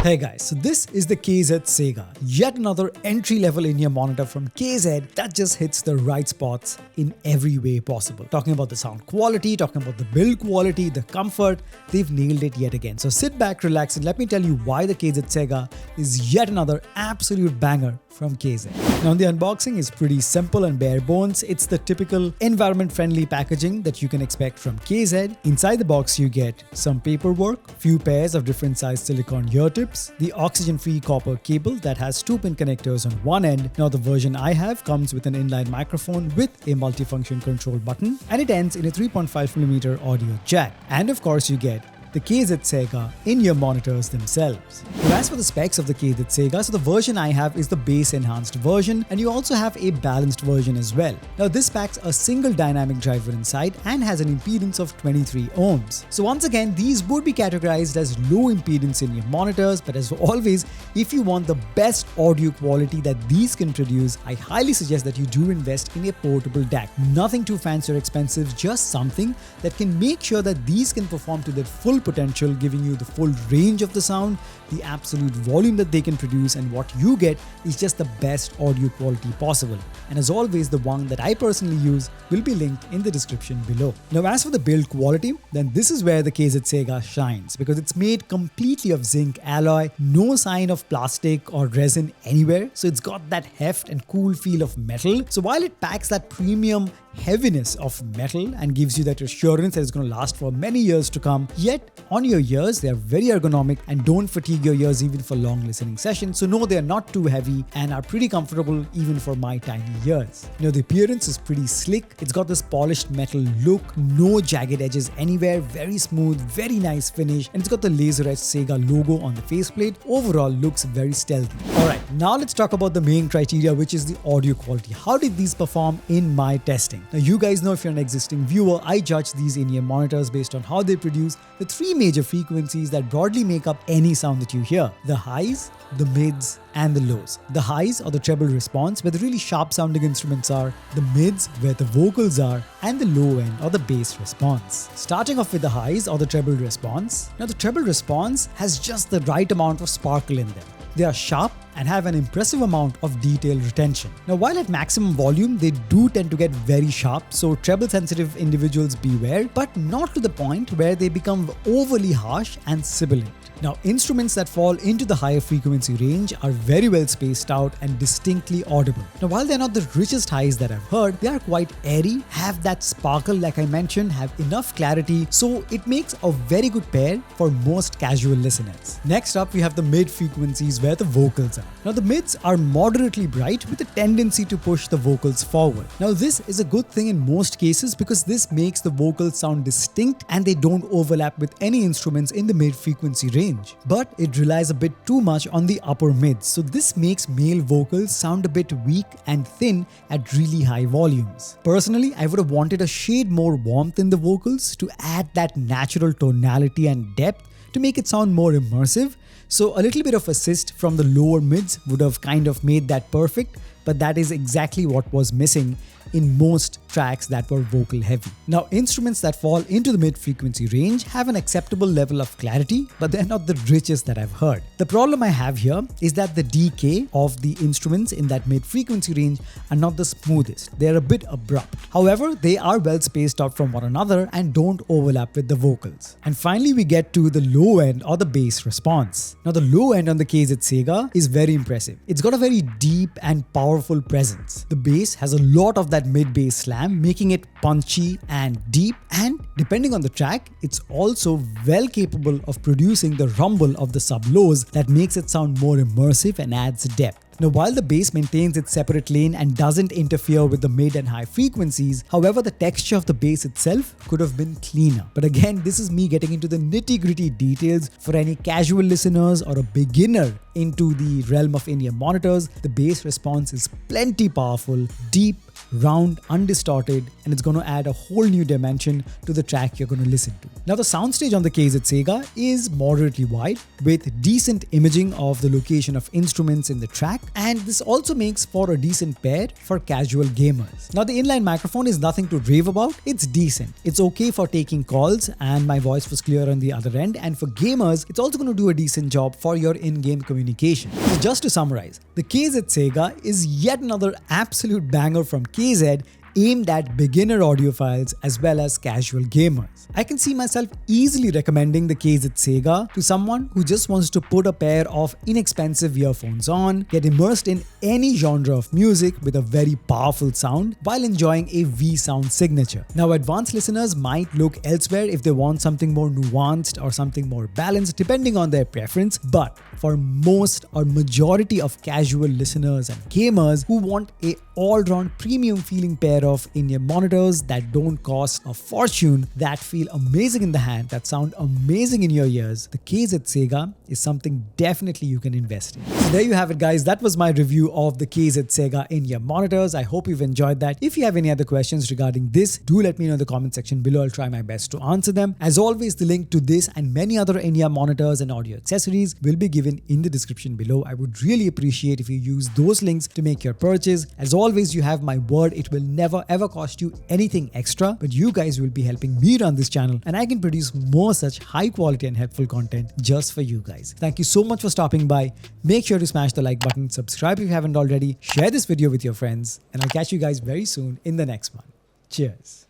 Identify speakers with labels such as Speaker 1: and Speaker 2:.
Speaker 1: Hey guys, so this is the KZ Sega, yet another entry-level in-ear monitor from KZ that just hits the right spots in every way possible. Talking about the sound quality, talking about the build quality, the comfort, they've nailed it yet again. So sit back, relax, and let me tell you why the KZ Sega is yet another absolute banger from KZ. Now the unboxing is pretty simple and bare bones. It's the typical environment-friendly packaging that you can expect from KZ. Inside the box you get some paperwork, few pairs of different size silicone ear tips, the oxygen-free copper cable that has 2-pin connectors on one end. Now the version I have comes with an inline microphone with a multifunction control button, and it ends in a 3.5mm audio jack. And of course you get the KZ Sega in-ear monitors themselves. Now, as for the specs of the KZ Sega, so the version I have is the base enhanced version, and you also have a balanced version as well. Now this packs a single dynamic driver inside and has an impedance of 23 ohms. So once again, these would be categorized as low impedance in-ear monitors, but as always, if you want the best audio quality that these can produce, I highly suggest that you do invest in a portable DAC. Nothing too fancy or expensive, just something that can make sure that these can perform to their full potential, giving you the full range of the sound, the absolute volume that they can produce, and what you get is just the best audio quality possible. And as always, the one that I personally use will be linked in the description below. Now as for the build quality, then this is where the KZ Sega shines, because it's made completely of zinc alloy, no sign of plastic or resin anywhere, so it's got that heft and cool feel of metal. So while it packs that premium heaviness of metal and gives you that assurance that it's going to last for many years to come, yet on your ears they are very ergonomic and don't fatigue your ears even for long listening sessions. So no, they are not too heavy and are pretty comfortable even for my tiny ears. You know, the appearance is pretty slick. It's got this polished metal look, no jagged edges anywhere, very smooth, very nice finish, and it's got the laser etched Sega logo on the faceplate. Overall looks very stealthy. Alright, now let's talk about the main criteria, which is the audio quality. How did these perform in my testing? Now you guys know, if you're an existing viewer, I judge these in-ear monitors based on how they produce the 3 major frequencies that broadly make up any sound that you hear: the highs, the mids, and the lows. The highs are the treble response, where the really sharp sounding instruments are, the mids where the vocals are, and the low end or the bass response. Starting off with the highs or the treble response. Now the treble response has just the right amount of sparkle in them. They are sharp and have an impressive amount of detail retention. Now while at maximum volume, they do tend to get very sharp, so treble sensitive individuals beware, but not to the point where they become overly harsh and sibilant. Now instruments that fall into the higher frequency range are very well spaced out and distinctly audible. Now while they're not the richest highs that I've heard, they are quite airy, have that sparkle like I mentioned, have enough clarity, so it makes a very good pair for most casual listeners. Next up we have the mid frequencies where the vocals are. Now the mids are moderately bright with a tendency to push the vocals forward. Now this is a good thing in most cases because this makes the vocals sound distinct and they don't overlap with any instruments in the mid frequency range. But it relies a bit too much on the upper mids, so this makes male vocals sound a bit weak and thin at really high volumes. Personally, I would have wanted a shade more warmth in the vocals to add that natural tonality and depth to make it sound more immersive. So a little bit of assist from the lower mids would have kind of made that perfect, but that is exactly what was missing in most tracks that were vocal heavy. Now instruments that fall into the mid frequency range have an acceptable level of clarity, but they're not the richest that I've heard. The problem I have here is that the decay of the instruments in that mid frequency range are not the smoothest. They're a bit abrupt. However, they are well spaced out from one another and don't overlap with the vocals. And finally we get to the low end or the bass response. Now the low end on the KZ Sega is very impressive. It's got a very deep and powerful presence. The bass has a lot of that mid-bass slam, making it punchy and deep, and depending on the track, it's also well capable of producing the rumble of the sub-lows that makes it sound more immersive and adds depth. Now while the bass maintains its separate lane and doesn't interfere with the mid and high frequencies, however the texture of the bass itself could have been cleaner. But again, this is me getting into the nitty-gritty details. For any casual listeners or a beginner into the realm of in-ear monitors, the bass response is plenty powerful, deep, round, undistorted, and it's going to add a whole new dimension to the track you're going to listen to. Now, the soundstage on the KZ Sega is moderately wide with decent imaging of the location of instruments in the track, and this also makes for a decent pair for casual gamers. Now, the inline microphone is nothing to rave about. It's decent. It's okay for taking calls, and my voice was clear on the other end, and for gamers, it's also going to do a decent job for your in-game communication. So just to summarize, the KZ Sega is yet another absolute banger from KZ aimed at beginner audiophiles as well as casual gamers. I can see myself easily recommending the KZ Sega to someone who just wants to put a pair of inexpensive earphones on, get immersed in any genre of music with a very powerful sound while enjoying a V-sound signature. Now, advanced listeners might look elsewhere if they want something more nuanced or something more balanced depending on their preference, but for most or majority of casual listeners and gamers who want a all-round premium feeling pair of in-ear monitors that don't cost a fortune, that feel amazing in the hand, that sound amazing in your ears, the KZ Sega is something definitely you can invest in. So there you have it, guys. That was my review of the KZ Sega in-ear monitors. I hope you've enjoyed that. If you have any other questions regarding this, do let me know in the comment section below. I'll try my best to answer them. As always, the link to this and many other in-ear monitors and audio accessories will be given in the description below. I would really appreciate if you use those links to make your purchase. As always, you have my word, it will never ever cost you anything extra, but you guys will be helping me run this channel and I can produce more such high quality and helpful content just for you guys. Thank you so much for stopping by. Make sure to smash the like button, subscribe if you haven't already, share this video with your friends, and I'll catch you guys very soon in the next one. Cheers.